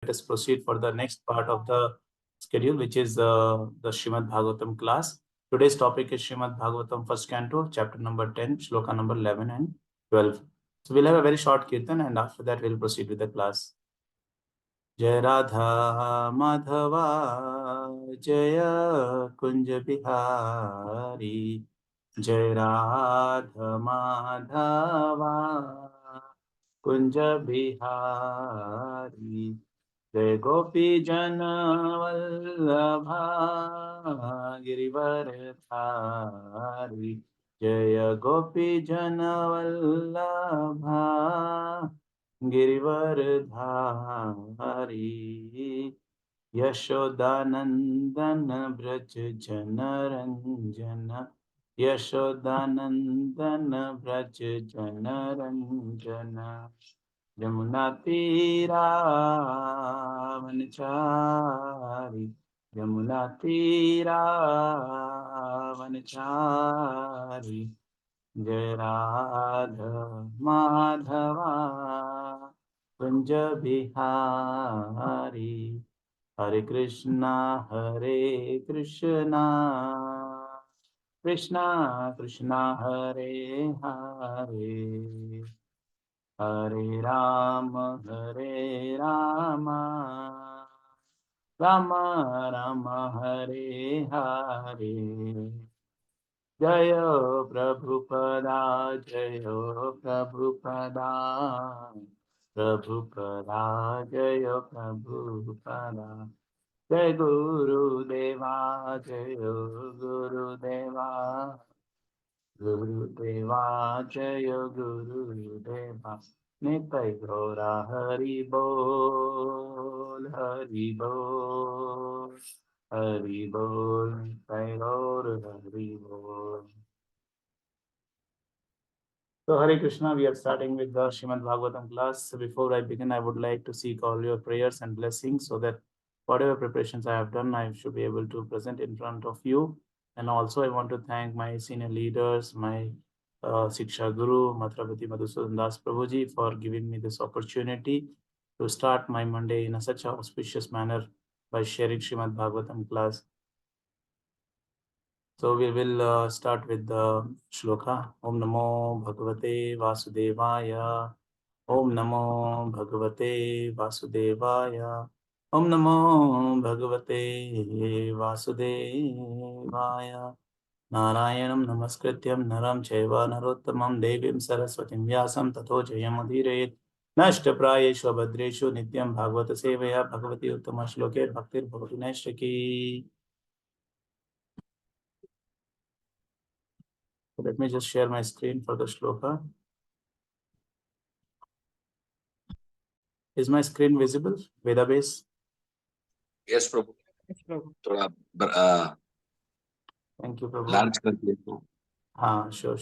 let us proceed for the next part of the schedule, which is the Srimad Bhagavatam class. Today's topic is Srimad Bhagavatam first canto, chapter number 10, shloka number 11 and 12. So we'll have a very short kirtan, and after that we'll proceed with the class. Jai Radha Madhava Jaya Kunja Bihari Jai Radha Madhava Kunja Bihari Jai Gopi Jana Vallabha Girivaradhari Jaya Gopi Jana Vallabha Girivaradhari Yashodanandana Braj Janaranjana Yashodanandana Braj Janaranjana Yamuna Tira Vanachari Yamuna Tira Vanachari Jai Radha Madhava Kunja Bihari Hare Krishna Krishna Krishna Hare Hare Hare Rama Rama Rama Hare Hare Jayo Prabhupada Jayo Prabhupada Prabhupada Jayo Prabhupada Jai Guru Deva Jayo Guru Deva Guru Deva Jayo Guru Deva Nitai Gaura Hari Bol Hari Bol Hari Bol Nitai Gaura Hari Bol. So Hare Krishna, we are starting with the Srimad Bhagavatam class. So before I begin, I would like to seek all your prayers and blessings so that whatever preparations I have done, I should be able to present in front of you. And also I want to thank my senior leaders, my Siksha Guru, Matrapati Madhusudan Das Prabhuji, for giving me this opportunity to start my Monday in such an auspicious manner by sharing Srimad Bhagavatam class. So we will start with the shloka. Om Namo Bhagavate Vasudevaya. Om Namo Bhagavate Vasudevaya. Om Namo Bhagavate Vasudevaya. Narayanam Namaskrityam Naram Chaiva Narottamam Devim Saraswatim Vyasam Tato Jayamudhirayet. Nashtaprayeshu Bhadreshu Nityam Bhagavata Sevaya Bhagavati Uttama Shloke Bhaktir Bhavatu Nashtaki. Let me just share my screen for the shloka. Is my screen visible? Vedabase? Yes, Prabhu. Yes, Prabhu. Thank you, Prabhu. Large country. Sure.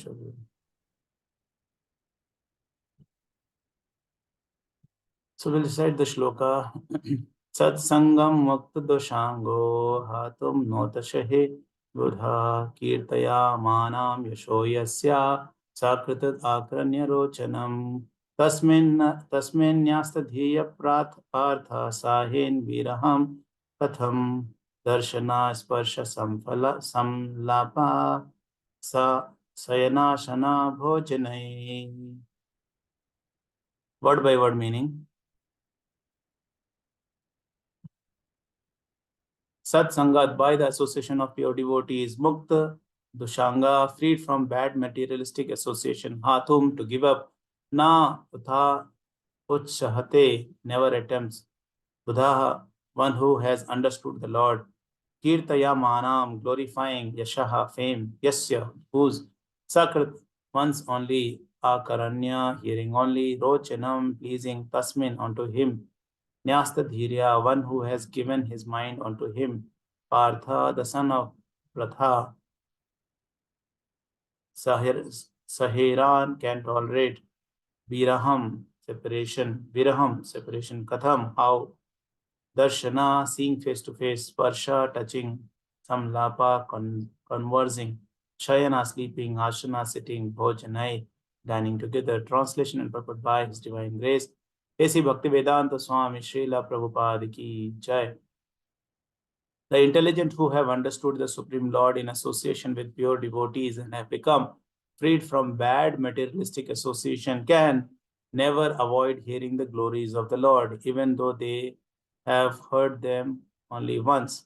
So we'll recite the shloka. Sat Sangam Mukta Doshango Hatum Notashahe Buddha Kirtaya Manam Yasho Yasya Sakritat Akranya Rochanam Tasminyasta Dhiya Partha Sahin Viraham Katham Darshana Sparsha Samlapa Sayana Shana Bhojanai. Word by word meaning. Sat Sangat, by the association of pure devotees. Mukta Dushanga, freed from bad materialistic association. Hatum, to give up. Na Utha Utshahate, never attempts. Buddha, one who has understood the Lord. Kirtaya Manam, glorifying. Yashaha, fame. Yasya, whose. Sakrit, once only. Akaranya, hearing only. Rochanam, pleasing. Tasmin, unto him. Nyasta Dhirya, one who has given his mind unto him. Partha, the son of Pratha. Sahiran, can tolerate. Viraham, separation. Katham, how. Darshana, seeing face to face. Sparsha, touching. Samlapa, conversing. Shayana, sleeping. Ashana, sitting. Bhojanai, dining together. Translation and purport by His Divine Grace. ऐसी भक्ति वेदांत स्वामी श्रीला प्रभुपाद की जय. The intelligent who have understood the Supreme Lord in association with pure devotees and have become freed from bad materialistic association can never avoid hearing the glories of the Lord, even though they have heard them only once.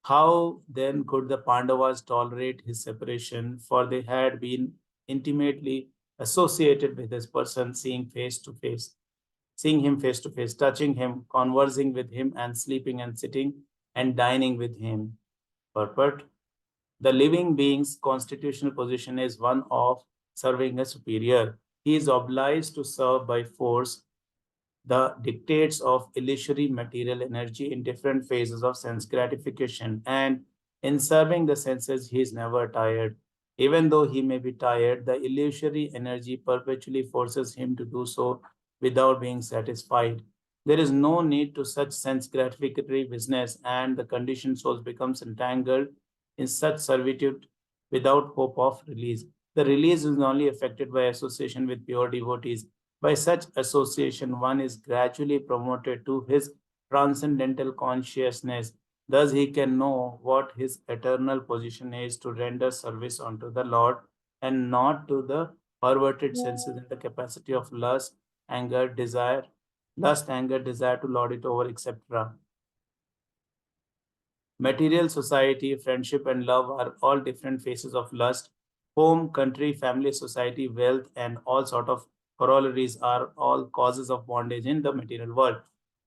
How then could the Pandavas tolerate his separation, for they had been intimately associated with this person, seeing him face to face, touching him, conversing with him, and sleeping and sitting and dining with him. Purport: the living being's constitutional position is one of serving a superior. He is obliged to serve by force the dictates of illusory material energy in different phases of sense gratification, and in serving the senses, he is never tired. Even though he may be tired, the illusory energy perpetually forces him to do so without being satisfied. There is no need to such sense gratificatory business, and the conditioned soul becomes entangled in such servitude without hope of release. The release is only effected by association with pure devotees. By such association, one is gradually promoted to his transcendental consciousness. Thus, he can know what his eternal position is to render service unto the Lord and not to the perverted senses in the capacity of anger, desire, desire to lord it over, etc. Material society, friendship, and love are all different phases of lust. Home, country, family, society, wealth, and all sort of corollaries are all causes of bondage in the material world,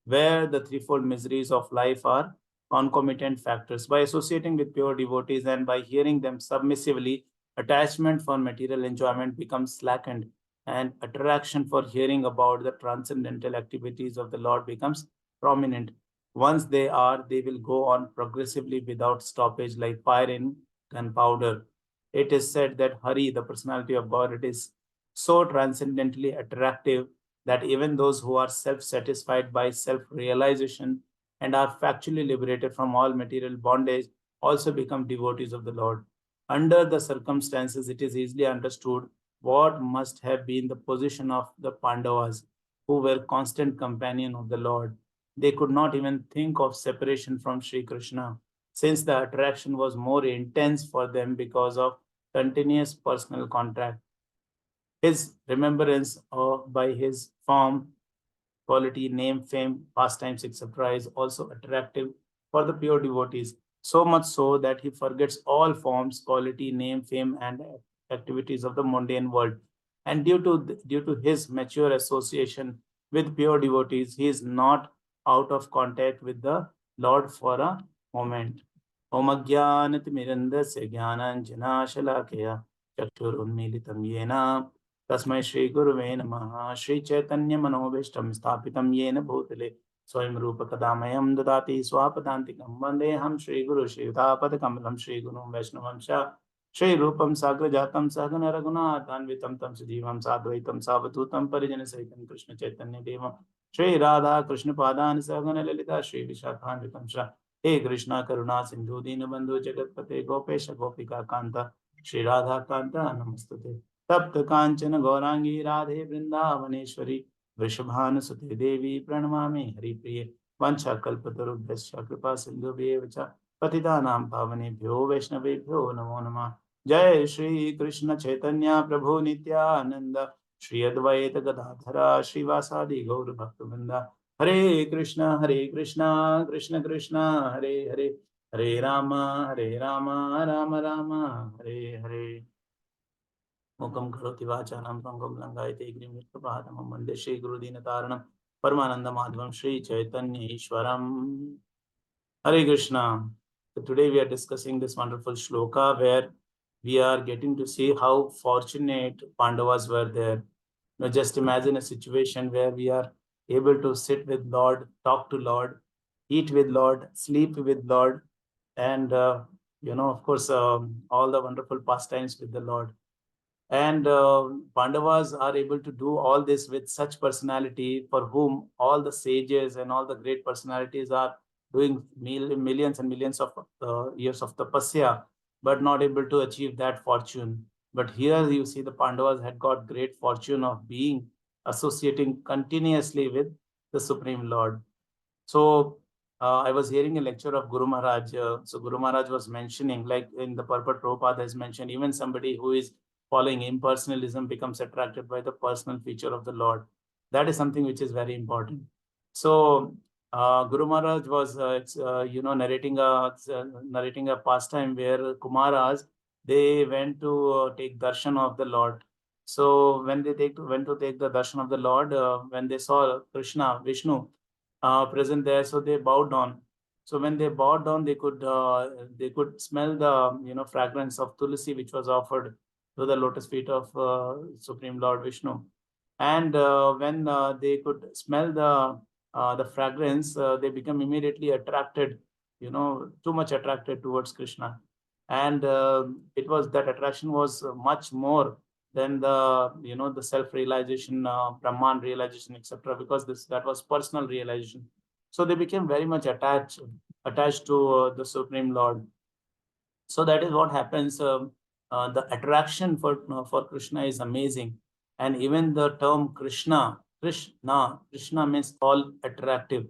where the threefold miseries of life are concomitant factors. By associating with pure devotees and by hearing them submissively, attachment for material enjoyment becomes slackened, and attraction for hearing about the transcendental activities of the Lord becomes prominent. Once they will go on progressively without stoppage, like fire in gunpowder. It is said that Hari, the personality of God, it is so transcendently attractive that even those who are self-satisfied by self-realization and are factually liberated from all material bondage also become devotees of the Lord. Under the circumstances, it is easily understood what must have been the position of the Pandavas, who were constant companion of the Lord. They could not even think of separation from Sri Krishna, since the attraction was more intense for them because of continuous personal contact. His remembrance by his form, quality, name, fame, pastimes, etc., is also attractive for the pure devotees, so much so that he forgets all forms, quality, name, fame, and activities of the mundane world. And due to his mature association with pure devotees, he is not out of contact with the Lord for a moment. Om Ajnanatimirandasya Jnananjanashalakaya Chakshurunmilitam Yena तस्मै श्री गुरुवे नमः. श्री चैतन्य मनोभीष्टं स्थापितं येन भूतले स्वयं रूप कदामयं ददाति स्वापदान्तिकं वन्देऽहं श्रीगुरु श्रीयुतापदकमलं श्रीगुरुं वैष्णवं च श्रीरूपं साग्रजातं सहगण रघुनाथान्वितं तं सजीवं साद्वैतं सावधूतं परिजनसहितं कृष्ण चैतन्य देवं श्री राधा कृष्ण पादान सहगण ललिता श्री विशाखान्वितं च हे कृष्णा करुणा सिंधु दीनबंधु जगतपते गोपेश गोपिका कांता श्री राधा कांता नमस्तुते. तप्त कांचन गौरांगी राधे वृंदावनेश्वरी वृषभानुसुते देवी प्रणमामि हरिप्रिये. वंशाकल्पतरुभ्यश्च कृपा सिन्धुभ्येव च पतितानां पावनेभ्यो वैष्णवेभ्यो नमो नमः. जय श्री कृष्ण चैतन्य प्रभु नित्यानंद श्री अद्वैत गदाधरा श्रीवासादि गौर भक्तवृंद. हरे कृष्ण कृष्ण कृष्ण हरे हरे, हरे राम राम राम हरे हरे. मुखं करोति वाचालं पंगुं लंघयते गिरिं प्रभातमं वन्दे श्रीगुरुदीनतारणं परमानन्दमाधवं श्रीचैतन्येश्वरम्. Hare Krishna. So today we are discussing this wonderful shloka where we are getting to see how fortunate Pandavas were there. Now just imagine a situation where we are able to sit with Lord, talk to Lord, eat with Lord, sleep with Lord, and of course, all the wonderful pastimes with the Lord. And Pandavas are able to do all this with such personality for whom all the sages and all the great personalities are doing millions and millions of years of tapasya, but not able to achieve that fortune. But here you see the Pandavas had got great fortune of being associating continuously with the Supreme Lord. So I was hearing a lecture of Guru Maharaj. So Guru Maharaj was mentioning, like in the purport Prabhupada has mentioned, even somebody who is following impersonalism becomes attracted by the personal feature of the Lord. That is something which is very important. So Guru Maharaj was, narrating a pastime where Kumaras, they went to take darshan of the Lord. So when they went to take the darshan of the Lord, when they saw Krishna, Vishnu, present there, so they bowed down. So when they bowed down, they could smell the fragrance of tulsi which was offered to the lotus feet of Supreme Lord Vishnu. And when they could smell the fragrance, they become immediately attracted, too much attracted towards Krishna. And it was that attraction was much more than the self-realization, Brahman realization, etc. Because that was personal realization. So they became very much attached to the Supreme Lord. So that is what happens. The attraction for Krishna is amazing, and even the term Krishna means all attractive.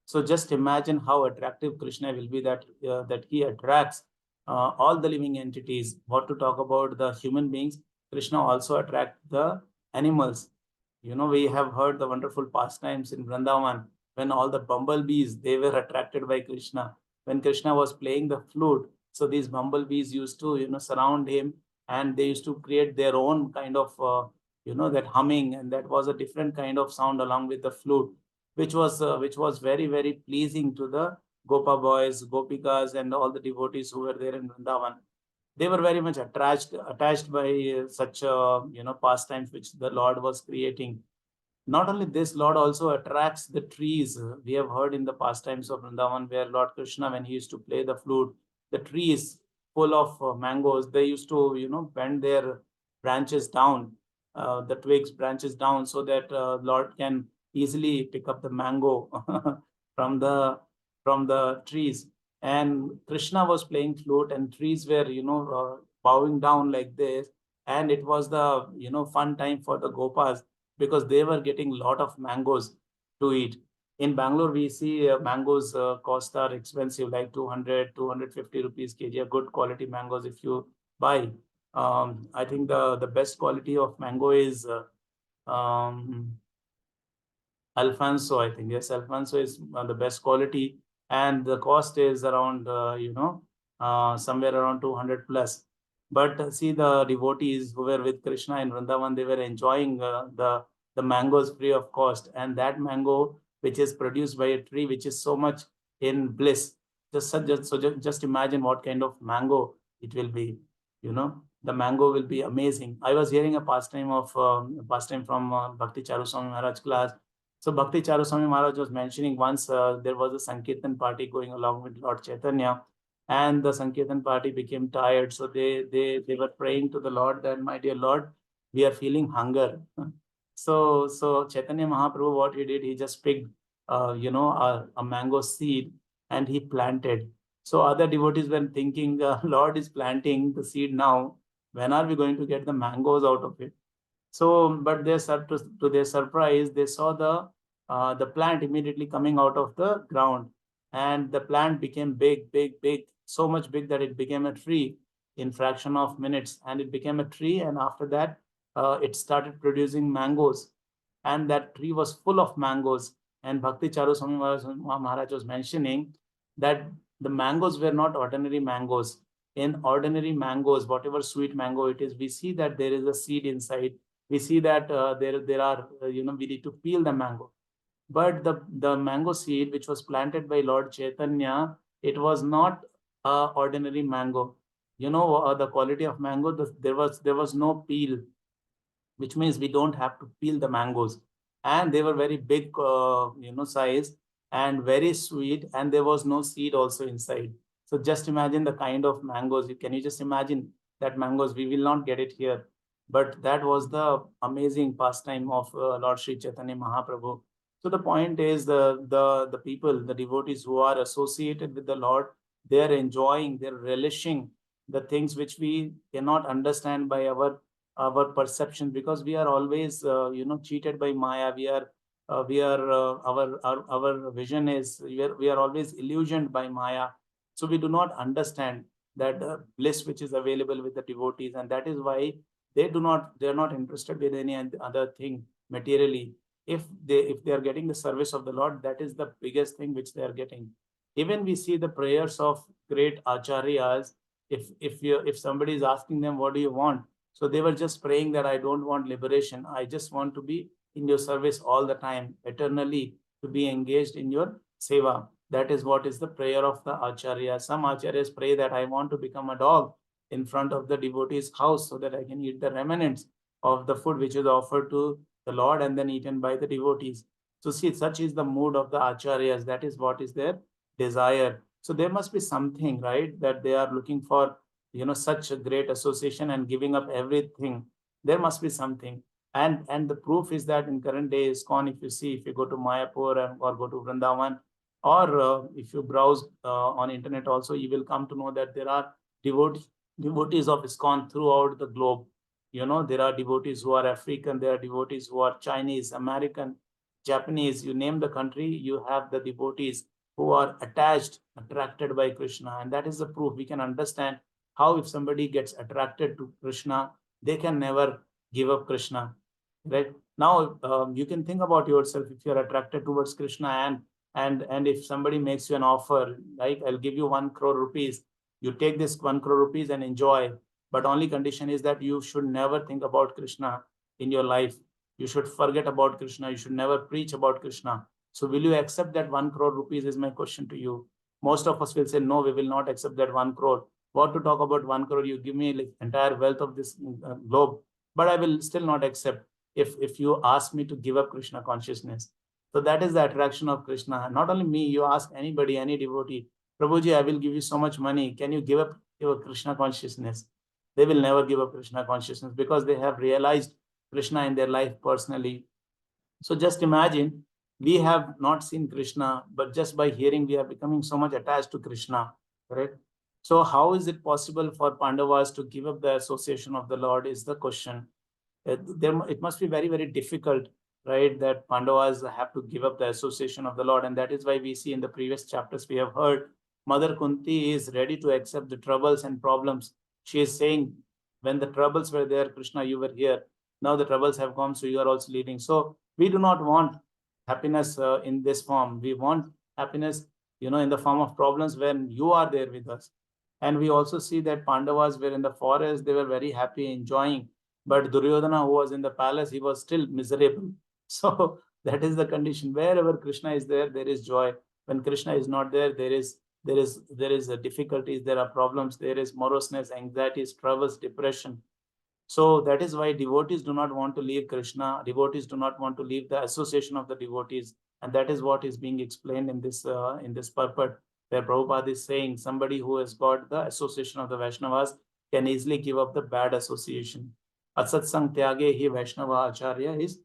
So just imagine how attractive Krishna will be, that he attracts all the living entities. What to talk about the human beings? Krishna also attracts the animals. We have heard the wonderful pastimes in Vrindavan when all the bumblebees, they were attracted by Krishna. When Krishna was playing the flute, so these bumblebees used to, surround him, and they used to create their own kind of, that humming, and that was a different kind of sound along with the flute, which was very, very pleasing to the Gopa boys, Gopikas, and all the devotees who were there in Vrindavan. They were very much attached by such, pastimes which the Lord was creating. Not only this, Lord also attracts the trees. We have heard in the pastimes of Vrindavan where Lord Krishna, when he used to play the flute, the trees full of mangoes, they used to, bend their branches down, the twigs branches down, so that Lord can easily pick up the mango from the trees. And Krishna was playing flute, and trees were, bowing down like this. And it was the, fun time for the Gopas, because they were getting a lot of mangoes to eat. In Bangalore, we see mangoes cost are expensive, like 200, 250 rupees kg, good quality mangoes if you buy. I think the best quality of mango is Alfonso, I think. Yes, Alfonso is the best quality, and the cost is around, somewhere around 200 plus. But see, the devotees who were with Krishna in Vrindavan, they were enjoying the mangoes free of cost. And that mango, which is produced by a tree which is so much in bliss, just imagine what kind of mango it will be. The mango will be amazing. I was hearing a pastime from Bhakti Charu Swami Maharaj class. So Bhakti Charaswami Maharaj was mentioning once there was a Sankirtan party going along with Lord Chaitanya, and the Sankirtan party became tired. So they were praying to the Lord that, my dear Lord, we are feeling hunger. So Chaitanya Mahaprabhu, what he did, he just picked a mango seed, and he planted. So other devotees were thinking, Lord is planting the seed now. When are we going to get the mangoes out of it? So, but to their surprise, they saw the plant immediately coming out of the ground, and the plant became big, big, big, so much big that it became a tree in fraction of minutes, and it became a tree. And after that, it started producing mangoes, and that tree was full of mangoes. And Bhakti Charu Swami Maharaj was mentioning that the mangoes were not ordinary mangoes. In ordinary mangoes, whatever sweet mango it is, we see that there is a seed inside. We see that there are, we need to peel the mango. But the mango seed which was planted by Lord Chaitanya, it was not ordinary mango. The quality of mango, there was no peel, which means we don't have to peel the mangoes. And they were very big, size, and very sweet, and there was no seed also inside. So just imagine the kind of mangoes. Can you just imagine that mangoes? We will not get it here. But that was the amazing pastime of Lord Sri Chaitanya Mahaprabhu. So the point is, the people, the devotees who are associated with the Lord, they are enjoying, they're relishing the things which we cannot understand by our our perception, because we are always cheated by Maya. Our vision is, we are always illusioned by Maya. So we do not understand that bliss which is available with the devotees, and that is why they're not interested in any other thing materially. If they are getting the service of the Lord, that is the biggest thing which they are getting. Even we see the prayers of great acharyas. If somebody is asking them, what do you want? So they were just praying that I don't want liberation, I just want to be in your service all the time, eternally, to be engaged in your seva. That is what is the prayer of the acharya. Some acharyas pray that I want to become a dog in front of the devotee's house so that I can eat the remnants of the food which is offered to the Lord and then eaten by the devotees. So see, such is the mood of the acharyas. That is what is their desire. So there must be something, right, that they are looking for, such a great association and giving up everything. There must be something. And the proof is that in current day ISKCON, if you see, if you go to Mayapur or go to Vrindavan, or if you browse on internet also, you will come to know that there are devotees of ISKCON throughout the globe. There are devotees who are African, there are devotees who are Chinese, American, Japanese, you name the country, you have the devotees who are attracted by Krishna. And that is the proof. We can understand how, if somebody gets attracted to Krishna, they can never give up Krishna. Right now, you can think about yourself. If you're attracted towards Krishna, and if somebody makes you an offer, like, I'll give you 1 crore rupees, you take this 1 crore rupees and enjoy. But only condition is that you should never think about Krishna in your life. You should forget about Krishna. You should never preach about Krishna. So will you accept that 1 crore rupees, is my question to you. Most of us will say, no, we will not accept that 1 crore. What to talk about 1 crore? You give me like entire wealth of this globe, but I will still not accept if you ask me to give up Krishna consciousness. So that is the attraction of Krishna. Not only me, you ask anybody, any devotee, Prabhuji, I will give you so much money. Can you give up your Krishna consciousness? They will never give up Krishna consciousness because they have realized Krishna in their life personally. So just imagine, we have not seen Krishna, but just by hearing, we are becoming so much attached to Krishna, right? So how is it possible for Pandavas to give up the association of the Lord, is the question. It must be very, very difficult, right, that Pandavas have to give up the association of the Lord. And that is why we see in the previous chapters, we have heard Mother Kunti is ready to accept the troubles and problems. She is saying, when the troubles were there, Krishna, you were here. Now the troubles have come, so you are also leading. So we do not want happiness in this form. We want happiness, in the form of problems when you are there with us. And we also see that Pandavas were in the forest, they were very happy, enjoying. But Duryodhana, who was in the palace, he was still miserable. So that is the condition. Wherever Krishna is there, there is joy. When Krishna is not there, there is difficulties, there are problems, there is moroseness, anxieties, troubles, depression. So that is why devotees do not want to leave Krishna. Devotees do not want to leave the association of the devotees, and that is what is being explained in this purport, where Prabhupada is saying somebody who has got the association of the Vaishnavas can easily give up the bad association. Asatsang Tyage hi Vaishnava Acharya is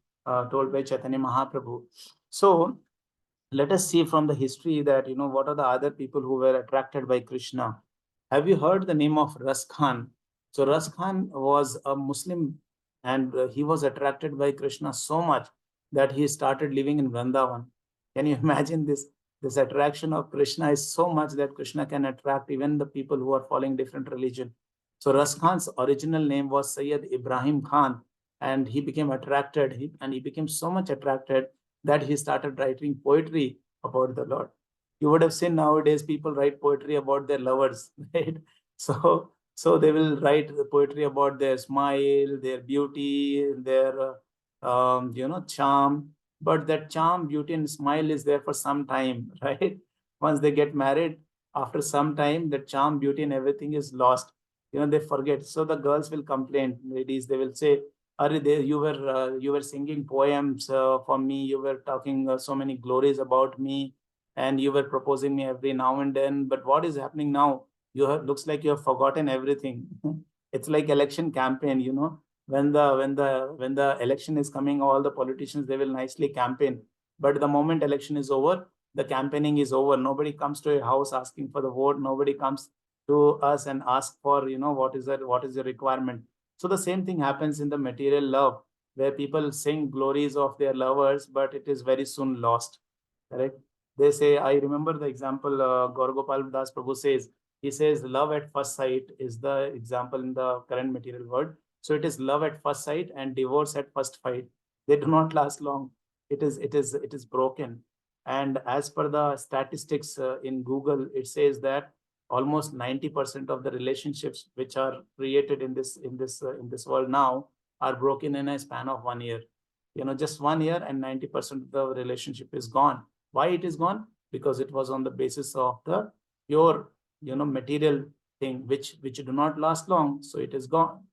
told by Chaitanya Mahaprabhu. So let us see from the history that, what are the other people who were attracted by Krishna. Have you heard the name of Ras Khan? So Ras Khan was a Muslim, and he was attracted by Krishna so much that he started living in Vrindavan. Can you imagine this? This attraction of Krishna is so much that Krishna can attract even the people who are following different religion. So Ras Khan's original name was Sayyid Ibrahim Khan, and he became attracted, and he became so much attracted that he started writing poetry about the Lord. You would have seen nowadays people write poetry about their lovers, right? So they will write the poetry about their smile, their beauty, their charm. But that charm, beauty, and smile is there for some time, right? Once they get married, after some time, the charm, beauty, and everything is lost. They forget. So the girls will complain, ladies. They will say, you were singing poems for me. You were talking so many glories about me, and you were proposing me every now and then. But what is happening now? Looks like you have forgotten everything. It's like election campaign. When the election is coming, all the politicians, they will nicely campaign. But the moment election is over, the campaigning is over. Nobody comes to your house asking for the vote. Nobody comes to us and ask for, what is the requirement. So the same thing happens in the material love, where people sing glories of their lovers, but it is very soon lost. Correct? They say, I remember the example Gaur Gopal Das Prabhu says, he says, love at first sight is the example in the current material world. So it is love at first sight and divorce at first fight. They do not last long. It is broken. And as per the statistics in Google, it says that almost 90% of the relationships which are created in this world now are broken in a span of 1 year. Just 1 year and 90% of the relationship is gone. Why it is gone? Because it was on the basis of the pure material thing which do not last long, so it is gone.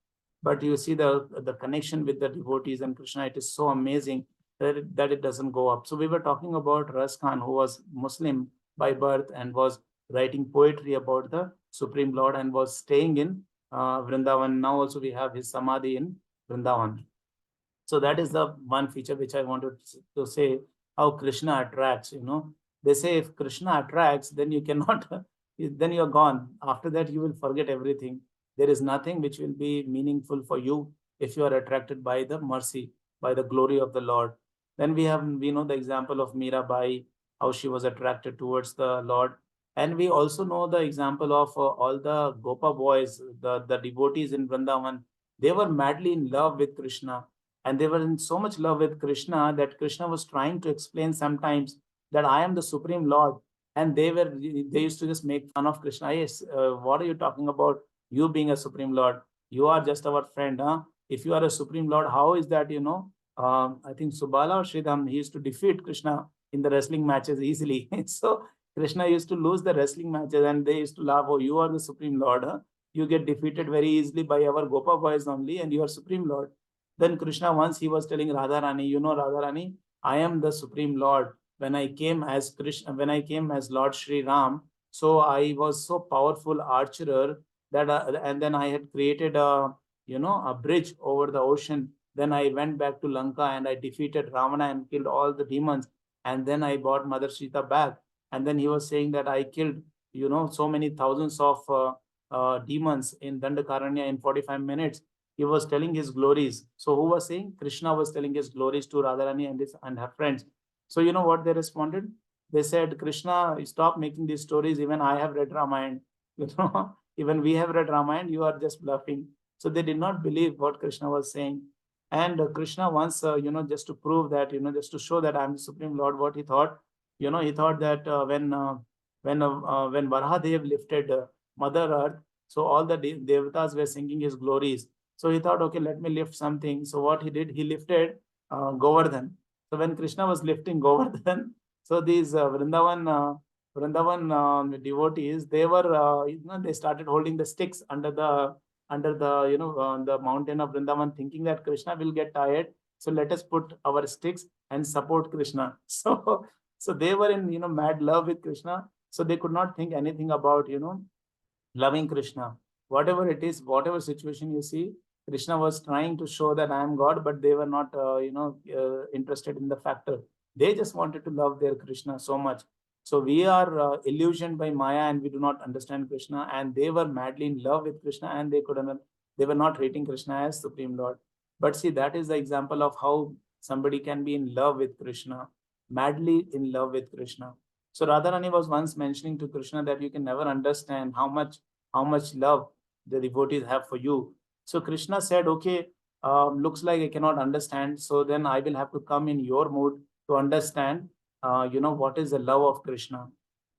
But you see the connection with the devotees and Krishna, it is so amazing that it doesn't go up. So we were talking about Ras Khan, who was Muslim by birth and was writing poetry about the Supreme Lord and was staying in Vrindavan. Now also we have his Samadhi in Vrindavan. So that is the one feature which I wanted to say, how Krishna attracts. They say if Krishna attracts, then you cannot, then you're gone. After that, you will forget everything. There is nothing which will be meaningful for you if you are attracted by the mercy, by the glory of the Lord. Then we know the example of Mirabai, how she was attracted towards the Lord. And we also know the example of all the Gopa boys, the devotees in Vrindavan. They were madly in love with Krishna, and they were in so much love with Krishna that Krishna was trying to explain sometimes that I am the Supreme Lord. And they used to just make fun of Krishna. Yes, what are you talking about? You being a Supreme Lord, you are just our friend, huh? If you are a Supreme Lord, how is that? I think Subala or Sridham, he used to defeat Krishna in the wrestling matches easily. So Krishna used to lose the wrestling matches, and they used to laugh, "Oh, you are the Supreme Lord, huh? You get defeated very easily by our Gopa boys only, and you are Supreme Lord." Then Krishna, once he was telling Radharani, Radharani, I am the Supreme Lord. When I came as Krishna, when I came as Lord Sri Ram, so I was so powerful archer that, and then I had created a bridge over the ocean. Then I went back to Lanka and I defeated Ravana and killed all the demons. And then I brought Mother Sita back. And then he was saying that I killed, so many thousands of demons in Dandakaranya in 45 minutes. He was telling his glories. So who was saying? Krishna was telling his glories to Radharani and her friends. So you know what they responded? They said, Krishna, stop making these stories. Even I have read Ramayana. Even we have read Ramayana. You are just bluffing. So they did not believe what Krishna was saying. And Krishna once, just to prove that, just to show that I'm the Supreme Lord, what he thought, he thought that when Varaha Dev lifted Mother Earth, so all the devatas were singing his glories. So he thought, okay, let me lift something. So what he did, he lifted Govardhan. So when Krishna was lifting Govardhan, so these Vrindavan devotees, they were, they started holding the sticks under the the mountain of Vrindavan, thinking that Krishna will get tired. So let us put our sticks and support Krishna. So they were in mad love with Krishna. So they could not think anything about loving Krishna. Whatever it is, whatever situation you see, Krishna was trying to show that I am God, but they were not, interested in the factor. They just wanted to love their Krishna so much. So we are illusioned by Maya and we do not understand Krishna. And they were madly in love with Krishna and they were not rating Krishna as Supreme Lord. But see, that is the example of how somebody can be in love with Krishna, madly in love with Krishna. So Radharani was once mentioning to Krishna that you can never understand how much love the devotees have for you. So Krishna said, okay, looks like I cannot understand. So then I will have to come in your mood to understand, what is the love of Krishna.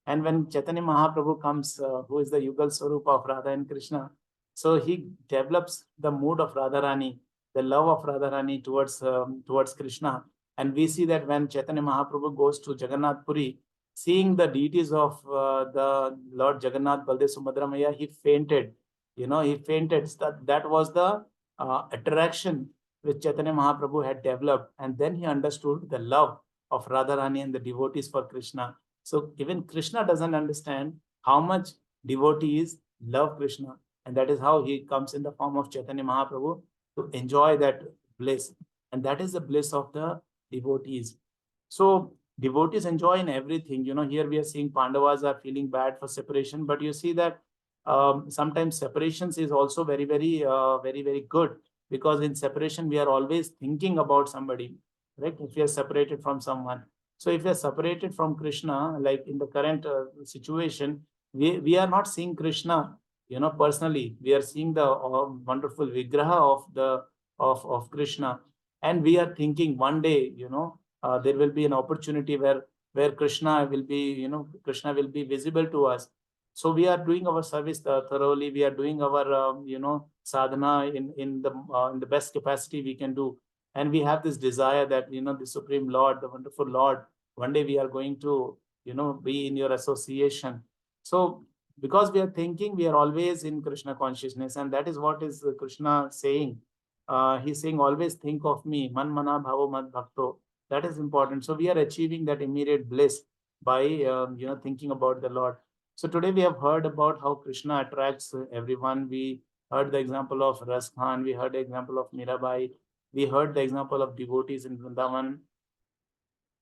And when Chaitanya Mahaprabhu comes, who is the Yugal Swarup of Radha and Krishna, so he develops the mood of Radharani, the love of Radharani towards Krishna. And we see that when Chaitanya Mahaprabhu goes to Jagannath Puri, seeing the deities of the Lord Jagannath, Baldev, Subhadra Maya, he fainted. He fainted. That was the attraction which Chaitanya Mahaprabhu had developed. And then he understood the love of Radharani and the devotees for Krishna. So even Krishna doesn't understand how much devotees love Krishna. And that is how he comes in the form of Chaitanya Mahaprabhu to enjoy that bliss. And that is the bliss of the devotees. So devotees enjoy in everything. Here we are seeing Pandavas are feeling bad for separation, but you see that sometimes separations is also very, very good, because in separation we are always thinking about somebody, right? If we are separated from someone. So if we are separated from Krishna, like in the current situation, we are not seeing Krishna, personally. We are seeing the wonderful vigraha of Krishna, and we are thinking one day, there will be an opportunity where Krishna will be, Krishna will be visible to us. So we are doing our service thoroughly. We are doing our sadhana in the best capacity we can do, and we have this desire that the Supreme Lord, the wonderful Lord, one day we are going to be in your association. So because we are thinking, we are always in Krishna consciousness, and that is what is Krishna saying. He's saying, always think of me, man mana bhavo mad bhakto. That is important. So we are achieving that immediate bliss by thinking about the Lord. So today we have heard about how Krishna attracts everyone. We heard the example of Ras Khan. We heard the example of Mirabai. We heard the example of devotees in Vrindavan.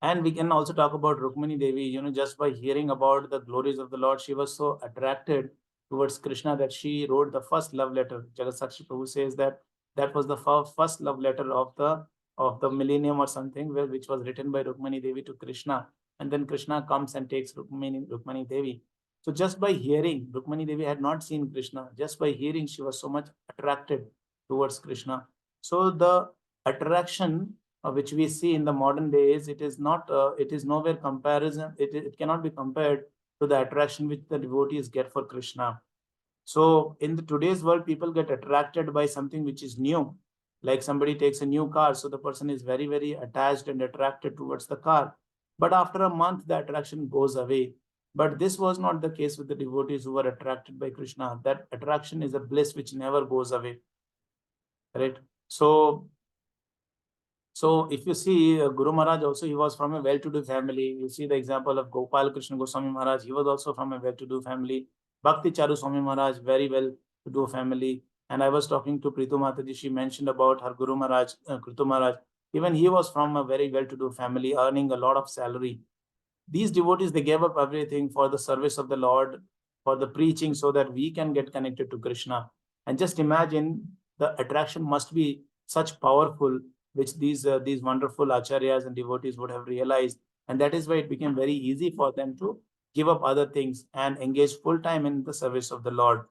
And we can also talk about Rukmini Devi. Just by hearing about the glories of the Lord, she was so attracted towards Krishna that she wrote the first love letter. Jagat Sakshi Prabhu says that that was the first love letter of the millennium or something, which was written by Rukmini Devi to Krishna. And then Krishna comes and takes Rukmini Devi. So just by hearing, Rukmini Devi had not seen Krishna. Just by hearing, she was so much attracted towards Krishna. So the attraction which we see in the modern days, it is nowhere comparison. It cannot be compared to the attraction which the devotees get for Krishna. So in today's world, people get attracted by something which is new. Like somebody takes a new car, so the person is very, very attached and attracted towards the car. But after a month, the attraction goes away. But this was not the case with the devotees who were attracted by Krishna. That attraction is a bliss which never goes away. Right? So if you see Guru Maharaj also, he was from a well-to-do family. You see the example of Gopal Krishna Goswami Maharaj. He was also from a well-to-do family. Bhakti Charu Swami Maharaj, very well-to-do family. And I was talking to Pritu Mataji. She mentioned about her Guru Maharaj, Kritu Maharaj. Even he was from a very well-to-do family, earning a lot of salary. These devotees, they gave up everything for the service of the Lord, for the preaching, so that we can get connected to Krishna. And just imagine, the attraction must be such powerful, which these wonderful acharyas and devotees would have realized. And that is why it became very easy for them to give up other things and engage full time in the service of the Lord.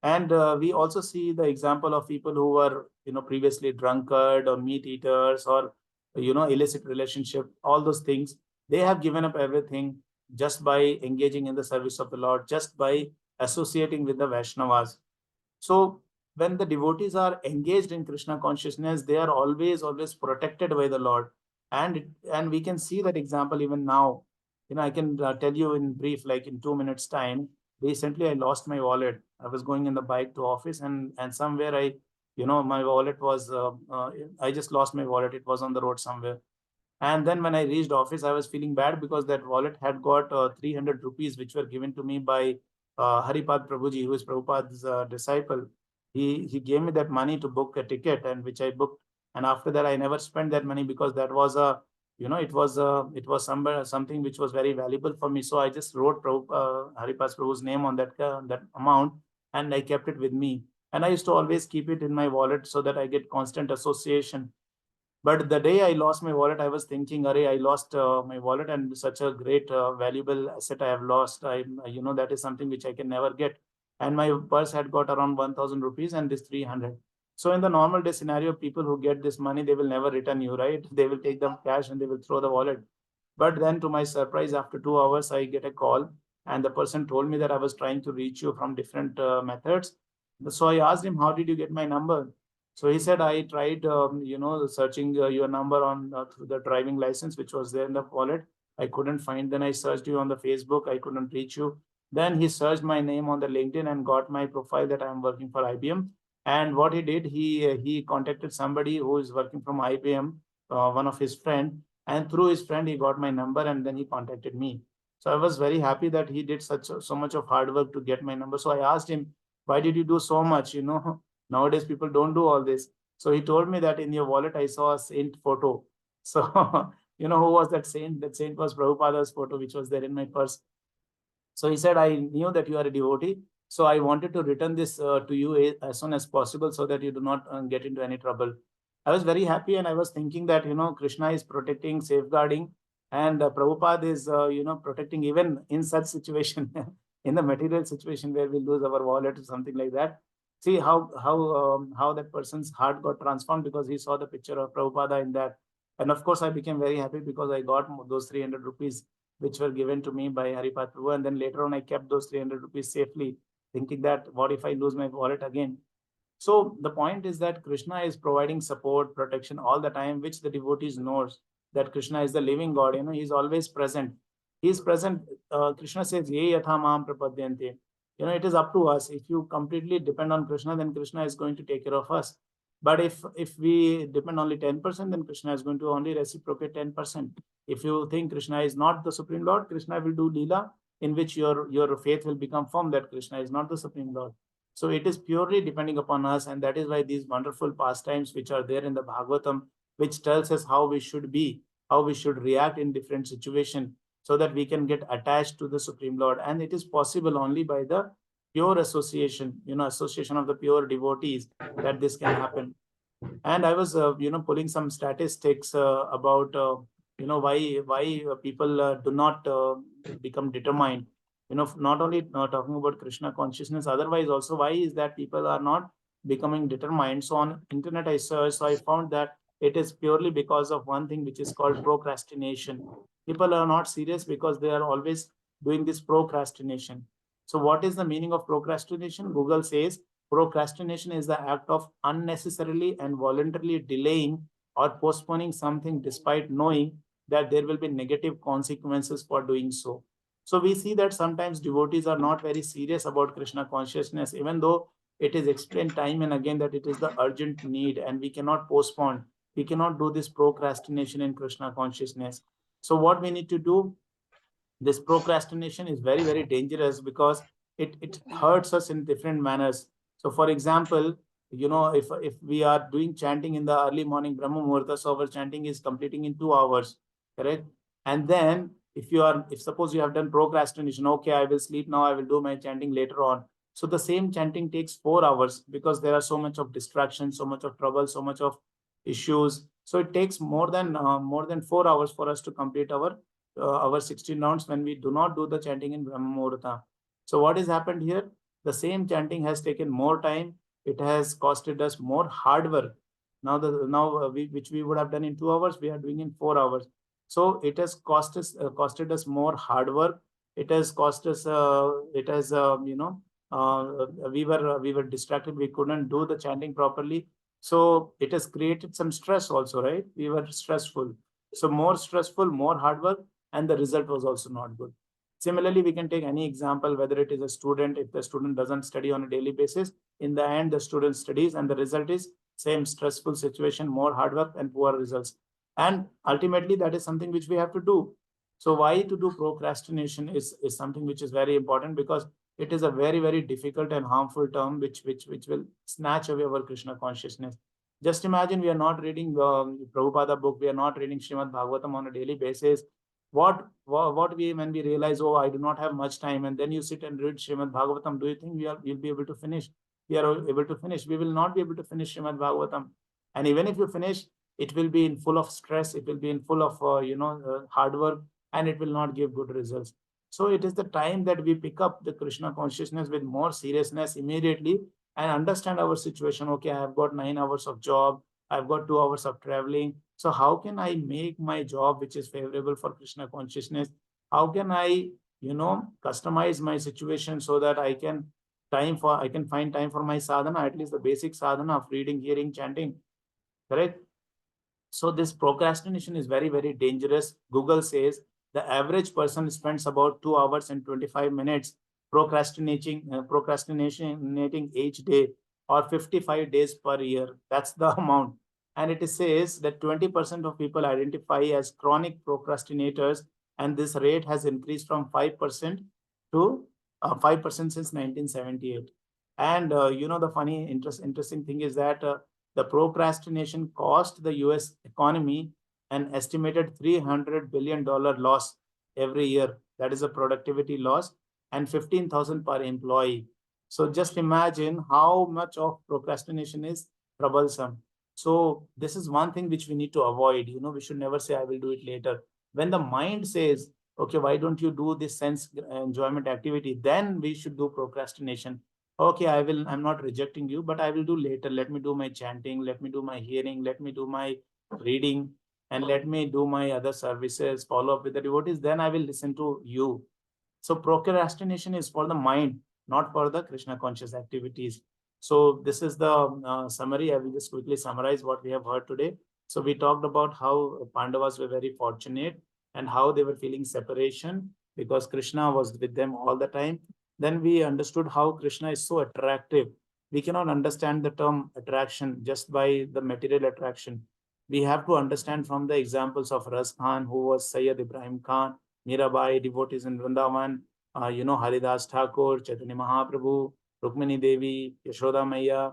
And we also see the example of people who were, previously drunkard or meat eaters or, illicit relationship, all those things. They have given up everything just by engaging in the service of the Lord, just by associating with the Vaishnavas. So when the devotees are engaged in Krishna consciousness, they are always protected by the Lord. And we can see that example even now. I can tell you in brief, like in 2 minutes time. Recently, I lost my wallet. I was going in the bike to office, and somewhere my wallet was. I just lost my wallet. It was on the road somewhere. And then when I reached office, I was feeling bad because that wallet had got 300 rupees, which were given to me by Haripad Prabhuji, who is Prabhupada's disciple. He gave me that money to book a ticket, and which I booked. And after that, I never spent that money, because that was it was something which was very valuable for me. So I just wrote Haripad Prabhu's name on that amount, and I kept it with me. And I used to always keep it in my wallet so that I get constant association. But the day I lost my wallet, I was thinking, Array, I lost my wallet, and such a great, valuable asset I have lost. That is something which I can never get. And my purse had got around 1,000 rupees and this 300. So in the normal day scenario, people who get this money, they will never return you, right? They will take them cash and they will throw the wallet. But then to my surprise, after 2 hours, I get a call, and the person told me that I was trying to reach you from different methods. So I asked him, how did you get my number? So he said, I tried, searching your number on through the driving license, which was there in the wallet. I couldn't find. Then I searched you on the Facebook. I couldn't reach you. Then he searched my name on the LinkedIn and got my profile that I'm working for IBM. And what he did, he contacted somebody who is working from IBM, one of his friend, and through his friend he got my number, and then he contacted me. So I was very happy that he did so much of hard work to get my number. So I asked him, why did you do so much? Nowadays, people don't do all this. So he told me that in your wallet, I saw a saint photo. So, who was that saint? That saint was Prabhupada's photo, which was there in my purse. So he said, I knew that you are a devotee. So I wanted to return this to you as soon as possible so that you do not get into any trouble. I was very happy and I was thinking that, Krishna is protecting, safeguarding, and Prabhupada is, protecting even in such situation, in the material situation where we lose our wallet or something like that. See how that person's heart got transformed because he saw the picture of Prabhupada in that. And of course, I became very happy because I got those 300 rupees which were given to me by Haripat Prabhu. And then later on, I kept those 300 rupees safely, thinking that what if I lose my wallet again? So the point is that Krishna is providing support, protection all the time, which the devotees knows that Krishna is the living God. He's always present. He's present. Krishna says, "Ye yatha mam prapadyante." It is up to us. If you completely depend on Krishna, then Krishna is going to take care of us. But if we depend only 10%, then Krishna is going to only reciprocate 10%. If you think Krishna is not the Supreme Lord, Krishna will do Leela in which your faith will become firm that Krishna is not the Supreme Lord. So it is purely depending upon us, and that is why these wonderful pastimes which are there in the Bhagavatam, which tells us how we should be, how we should react in different situations, so that we can get attached to the Supreme Lord. And it is possible only by the pure association, association of the pure devotees, that this can happen. And I was, pulling some statistics about, why people do not become determined. Not only talking about Krishna consciousness, otherwise also why is that people are not becoming determined. So on internet I searched, so I found that it is purely because of one thing which is called procrastination. People are not serious because they are always doing this procrastination. So what is the meaning of procrastination? Google says procrastination is the act of unnecessarily and voluntarily delaying or postponing something despite knowing that there will be negative consequences for doing so. So we see that sometimes devotees are not very serious about Krishna consciousness, even though it is explained time and again that it is the urgent need and we cannot postpone. We cannot do this procrastination in Krishna consciousness. So what we need to do, this procrastination is very, very dangerous because it hurts us in different manners. So for example, if we are doing chanting in the early morning Brahma Muhurta, so our chanting is completing in 2 hours, correct? And then if suppose you have done procrastination, okay, I will sleep now, I will do my chanting later on. So the same chanting takes 4 hours because there are so much of distraction, so much of trouble, so much of issues. So it takes more than 4 hours for us to complete our 16 rounds when we do not do the chanting in Brahma Muhurta. So what has happened here? The same chanting has taken more time. It has costed us more hard work. Which we would have done in 2 hours, we are doing in 4 hours. So it has costed us more hard work. It has cost us. It has we were distracted. We couldn't do the chanting properly. So it has created some stress also, right? We were stressful. So more stressful, more hard work, and the result was also not good. Similarly, we can take any example, whether it is a student. If the student doesn't study on a daily basis, in the end, the student studies and the result is same stressful situation, more hard work and poor results. And ultimately, that is something which we have to do. So why to do procrastination is something which is very important because it is a very, very difficult and harmful term which will snatch away our Krishna consciousness. Just imagine we are not reading Prabhupada book, we are not reading Srimad Bhagavatam on a daily basis. What we when we realize, oh, I do not have much time, and then you sit and read Srimad Bhagavatam, do you think we'll be able to finish? We are able to finish. We will not be able to finish Srimad Bhagavatam. And even if you finish, it will be in full of stress, it will be in full of hard work, and it will not give good results. So it is the time that we pick up the Krishna consciousness with more seriousness immediately and understand our situation. Okay, I have got 9 hours of job, I've got 2 hours of traveling. So how can I make my job which is favorable for Krishna consciousness? How can I, customize my situation so that I can find time for my sadhana, at least the basic sadhana of reading, hearing, chanting, correct? So this procrastination is very, very dangerous. Google says the average person spends about 2 hours and 25 minutes procrastinating each day, or 55 days per year. That's the amount. And it says that 20% of people identify as chronic procrastinators, and this rate has increased from 5% to 5% since 1978. And the funny, interesting thing is that the procrastination cost the US economy an estimated $300 billion loss every year. That is a productivity loss, and 15,000 per employee. So just imagine how much of procrastination is troublesome. So this is one thing which we need to avoid. We should never say, I will do it later. When the mind says, okay, why don't you do this sense enjoyment activity? Then we should do procrastination. Okay, I'm not rejecting you, but I will do later. Let me do my chanting, let me do my hearing, let me do my reading, and let me do my other services, follow up with the devotees. Then I will listen to you. So procrastination is for the mind, not for the Krishna conscious activities. So this is the summary. I will just quickly summarize what we have heard today. So we talked about how Pandavas were very fortunate and how they were feeling separation because Krishna was with them all the time. Then we understood how Krishna is so attractive. We cannot understand the term attraction just by the material attraction. We have to understand from the examples of Ras Khan, who was Sayyid Ibrahim Khan, Mirabai, devotees in Vrindavan, Haridas Thakur, Chaitanya Mahaprabhu, Rukmini Devi, Yashoda Maya.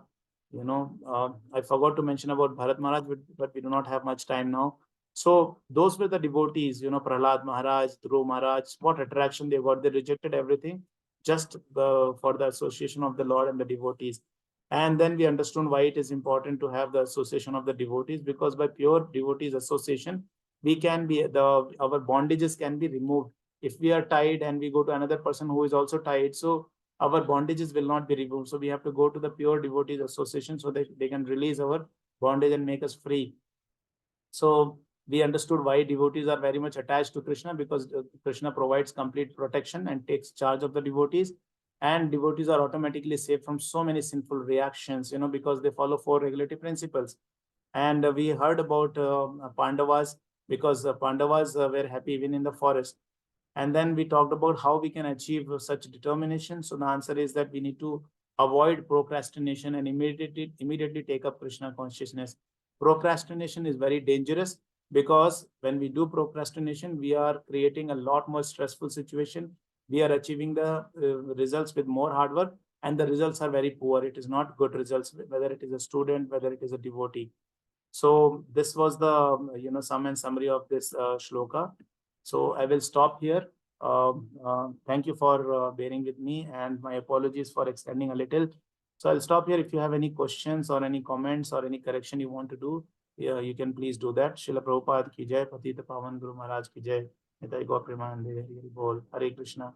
I forgot to mention about Bharat Maharaj, but we do not have much time now. So those were the devotees, Prahlad Maharaj, Dhruv Maharaj, what attraction they got. They rejected everything just for the association of the Lord and the devotees. And then we understood why it is important to have the association of the devotees, because by pure devotees association, we can be our bondages can be removed. If we are tied and we go to another person who is also tied, so our bondages will not be removed. So we have to go to the pure devotees association so that they can release our bondage and make us free. So we understood why devotees are very much attached to Krishna, because Krishna provides complete protection and takes charge of the devotees. And devotees are automatically saved from so many sinful reactions, because they follow 4 regulative principles. And we heard about Pandavas, because Pandavas were happy even in the forest. And then we talked about how we can achieve such determination. So the answer is that we need to avoid procrastination and immediately take up Krishna consciousness. Procrastination is very dangerous, because when we do procrastination, we are creating a lot more stressful situation. We are achieving the results with more hard work, and the results are very poor. It is not good results, whether it is a student, whether it is a devotee. So this was the sum and summary of this shloka. So I will stop here. Thank you for bearing with me, and my apologies for extending a little. So I'll stop here. If you have any questions or any comments or any correction you want to do, yeah, you can please do that. Srila Prabhupada ki jai, Patita Pavan Guru Maharaj ki jai. Nitai Gaur Premanande, Hari Bol, Hare Krishna.